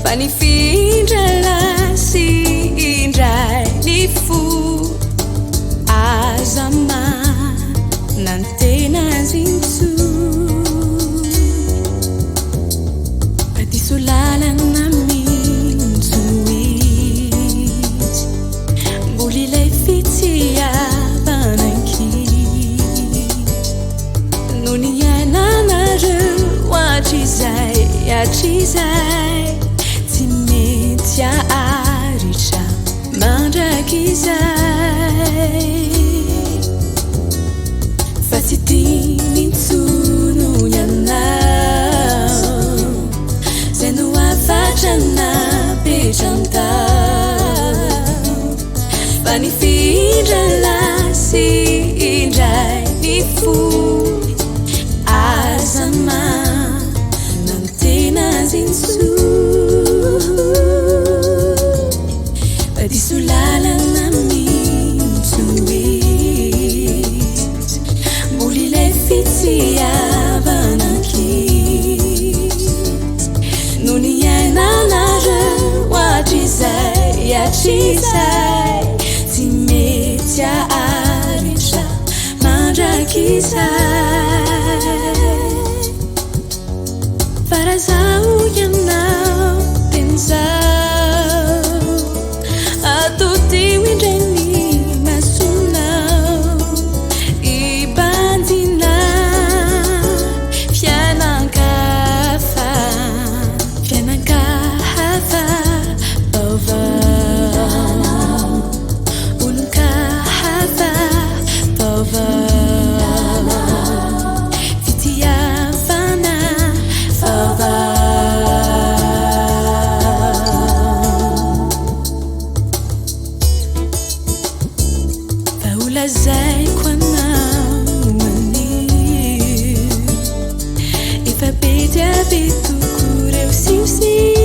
fanifindra lasy indray ny fo azama nantena zinso adiso lalana minso izy mboly ilay fitiavananky no ny ainanareo atrizay atrizay tsy mety aharitra mandraky izay fa tsy tiany intsony ianao zay no afatra napetrantao fa nifindra lasy indray ny fo azama nantena zinso adiso lalana minso izy mboly ilay fitiavanankizy no ny ainanareo atrizay atrizay tsy mety aharitra mandraky izay farazao ianao tenzao atotio indray ny masonao ibandina fianankafa fianankahafa baovao olonkahafa baovao fitiavana baovao faolazaiko anao manio efa be dia be toko reo siosia